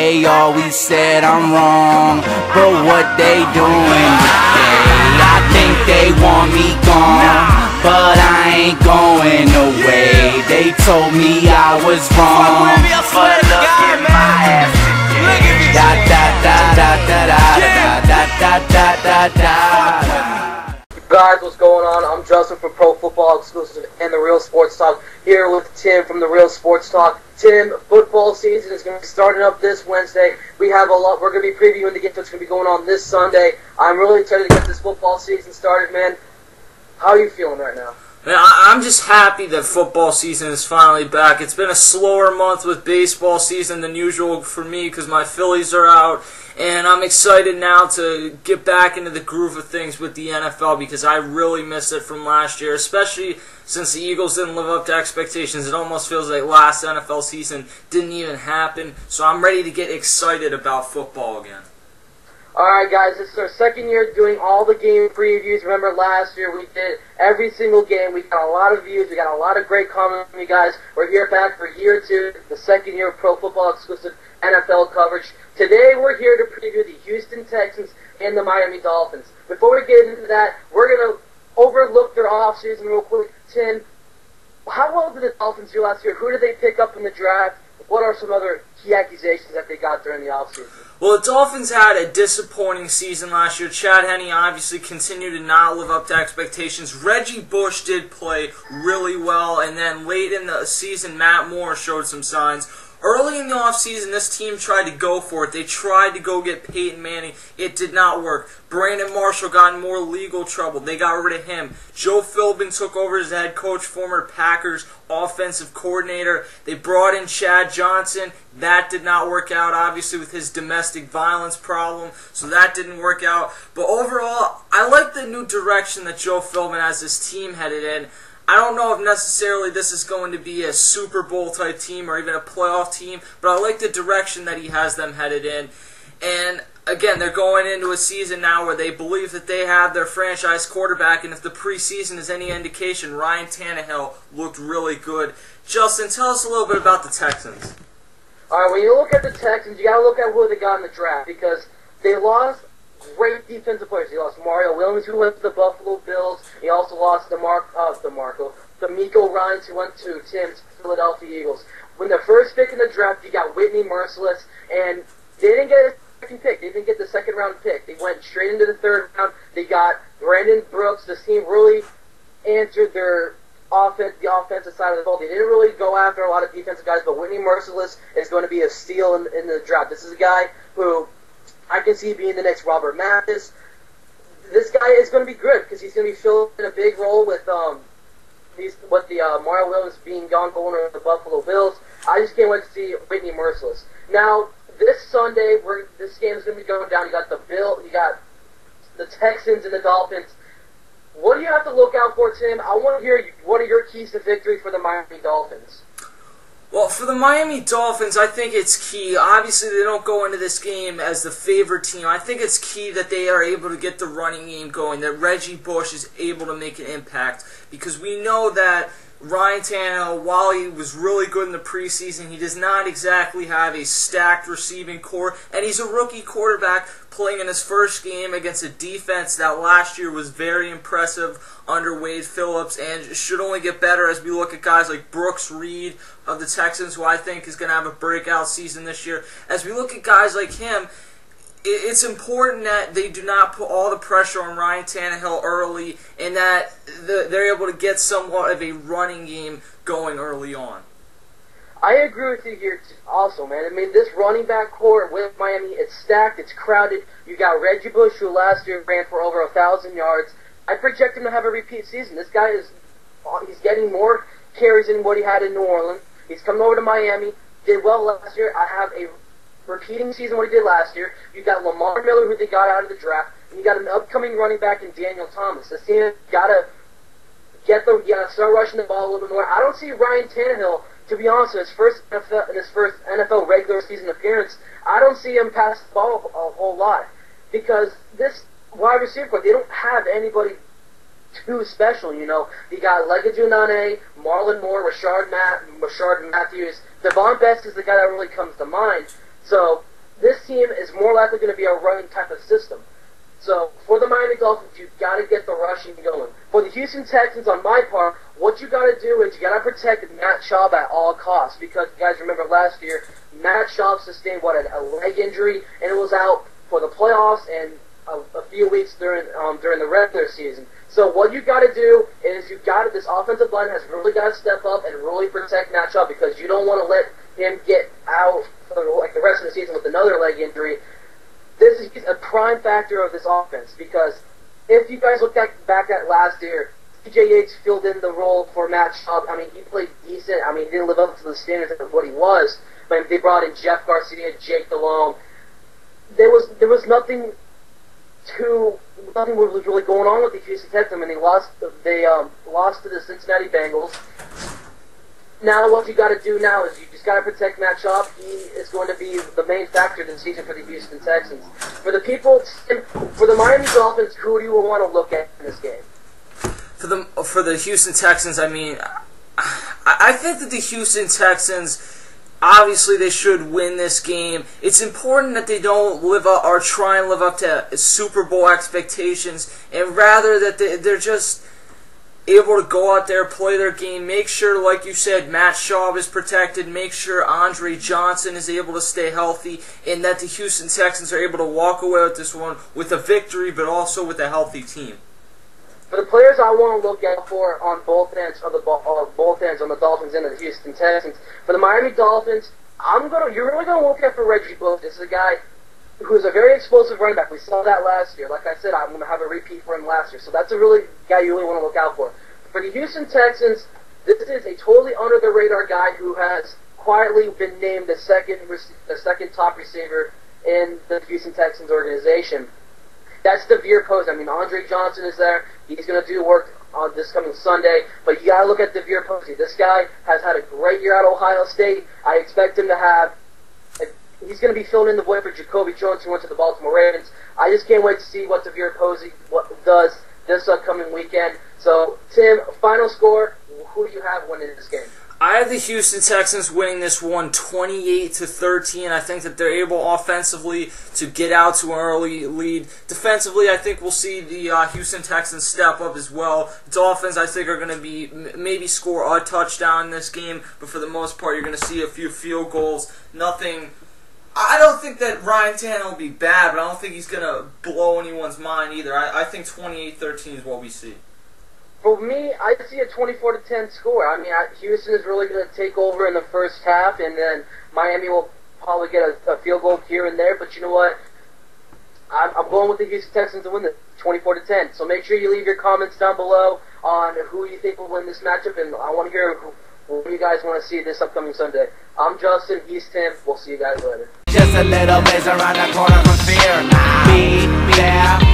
they always said I'm wrong, but what they doing today? I think they want me gone, but I ain't going away. They told me I was wrong, but look at my ass today. Da da da da da da da da da da da. Guys, what's going on? I'm Justin from Pro Football Exclusive and The Real Sports Talk, here with Tim from The Real Sports Talk. Tim, football season is going to be starting up this Wednesday. We have a lot. We're going to be previewing the game that's going to be going on this Sunday. I'm really excited to get this football season started, man. How are you feeling right now? Man, I'm just happy that football season is finally back. It's been a slower month with baseball season than usual for me because my Phillies are out. And I'm excited now to get back into the groove of things with the NFL because I really missed it from last year, especially since the Eagles didn't live up to expectations. It almost feels like last NFL season didn't even happen. So I'm ready to get excited about football again. Alright guys, this is our second year doing all the game previews. Remember last year we did every single game. We got a lot of views. We got a lot of great comments from you guys. We're here back for year 2, the second year of Pro Football Exclusive NFL coverage. Today we're here to preview the Houston Texans and the Miami Dolphins. Before we get into that, we're going to overlook their offseason real quick. Tim, how well did the Dolphins do last year? Who did they pick up in the draft? What are some other key accusations that they got during the offseason? Well, the Dolphins had a disappointing season last year. Chad Henne obviously continued to not live up to expectations. Reggie Bush did play really well, and then late in the season, Matt Moore showed some signs. Early in the offseason, this team tried to go for it. They tried to go get Peyton Manning. It did not work. Brandon Marshall got in more legal trouble. They got rid of him. Joe Philbin took over as head coach, former Packers offensive coordinator. They brought in Chad Johnson. That did not work out, obviously, with his domestic violence problem. So that didn't work out. But overall, I like the new direction that Joe Philbin has this team headed in. I don't know if necessarily this is going to be a Super Bowl type team or even a playoff team, but I like the direction that he has them headed in. And again, they're going into a season now where they believe that they have their franchise quarterback, and if the preseason is any indication, Ryan Tannehill looked really good. Justin, tell us a little bit about the Texans. Alright, when you look at the Texans, you got to look at who they got in the draft because they lost great defensive players. He lost Mario Williams, who went to the Buffalo Bills. He also lost D'Amico Ryans, who went to Tim's Philadelphia Eagles. When the first pick in the draft, you got Whitney Merciless, and they didn't get a second pick. They didn't get the second round pick. They went straight into the third round. They got Brandon Brooks. The team really answered their the offensive side of the ball. They didn't really go after a lot of defensive guys, but Whitney Merciless is going to be a steal in the draft. This is a guy who I can see being the next Robert Mathis. This guy is going to be good because he's going to be filling in a big role with Mario Williams being gone, going to the Buffalo Bills. I just can't wait to see Whitney Merciless. Now, this Sunday, this game is going to be going down. You got the Texans and the Dolphins. What do you have to look out for, Tim? I want to hear what are your keys to victory for the Miami Dolphins. Well, for the Miami Dolphins, I think it's key. Obviously, they don't go into this game as the favorite team. I think it's key that they are able to get the running game going, that Reggie Bush is able to make an impact. Because we know that Ryan Tannehill, while he was really good in the preseason, he does not exactly have a stacked receiving core. And he's a rookie quarterback playing in his first game against a defense that last year was very impressive under Wade Phillips and should only get better as we look at guys like Brooks Reed of the Texans, who I think is going to have a breakout season this year. As we look at guys like him, it's important that they do not put all the pressure on Ryan Tannehill early and that they're able to get somewhat of a running game going early on. I agree with you here also, man. I mean, this running back core with Miami, it's stacked, it's crowded. You got Reggie Bush, who last year ran for over 1,000 yards. I project him to have a repeat season. This guy he's getting more carries than what he had in New Orleans. He's coming over to Miami, did well last year. I have a repeating season what he did last year. You got Lamar Miller, who they got out of the draft, and you got an upcoming running back in Daniel Thomas. This team gotta start rushing the ball a little bit more. I don't see Ryan Tannehill, to be honest, in his first NFL regular season appearance. I don't see him pass the ball a whole lot because this wide receiver core, they don't have anybody too special, you know. You got Legadunane, Marlon Moore, Rashard Matthews. Devon Best is the guy that really comes to mind. So more likely going to be a running type of system. So for the Miami Dolphins, you've got to get the rushing going. For the Houston Texans, on my part, what you got to do is you got to protect Matt Schaub at all costs, because you guys remember last year, Matt Schaub sustained a leg injury, and it was out for the playoffs and a few weeks during the regular season. So what you got to do is this offensive line has really got to step up and really protect Matt Schaub, because you don't want to let him get out for like the rest of the season with another leg injury. This is a prime factor of this offense, because if you guys look back at last year, TJ Yates filled in the role for Matt Schaub. I mean, he played decent. I mean, he didn't live up to the standards of what he was. But they brought in Jeff Garcia, Jake Delhomme. There was nothing was really going on with the Houston Texans. I mean, they lost to the Cincinnati Bengals. Now what you got to do now is you just got to protect Matt Schaub. He is going to be the main factor this season for the Houston Texans. For the Miami Dolphins, who do you want to look at in this game? For the Houston Texans, I mean, I think that the Houston Texans, obviously they should win this game. It's important that they don't try and live up to Super Bowl expectations, and rather that they're just able to go out there, play their game, make sure, like you said, Matt Schaub is protected, make sure Andre Johnson is able to stay healthy, and that the Houston Texans are able to walk away with this one with a victory, but also with a healthy team. For the players I want to look out for on both ends of the on the Dolphins and the Houston Texans, for the Miami Dolphins, you're really gonna look out for Reggie Bush. This is a guy who's a very explosive running back. We saw that last year. Like I said, I'm going to have a repeat for him last year. So that's a guy you really want to look out for. For the Houston Texans, this is a totally under-the-radar guy who has quietly been named the second top receiver in the Houston Texans organization. That's DeVere Posey. I mean, Andre Johnson is there. He's going to do work on this coming Sunday. But you got to look at DeVere Posey. This guy has had a great year at Ohio State. I expect him to have he's going to be filling in the void for Jacoby Jones, who went to the Baltimore Ravens. I just can't wait to see what DeVere Posey does this upcoming weekend. So, Tim, final score, who do you have winning this game? I have the Houston Texans winning this one 28-13. I think that they're able offensively to get out to an early lead. Defensively, I think we'll see the Houston Texans step up as well. Dolphins, I think, are going to be maybe score a touchdown in this game, but for the most part, you're going to see a few field goals. Nothing. I don't think that Ryan Tannehill will be bad, but I don't think he's going to blow anyone's mind either. I think 28-13 is what we see. For me, I see a 24-10 score. I mean, Houston is really going to take over in the first half, and then Miami will probably get a field goal here and there. But you know what? I'm going with the Houston Texans to win this 24-10. So make sure you leave your comments down below on who you think will win this matchup, and I want to hear who you guys want to see this upcoming Sunday. I'm Justin. He's Tim. We'll see you guys later. Just a little bit around the corner from fear. Be there.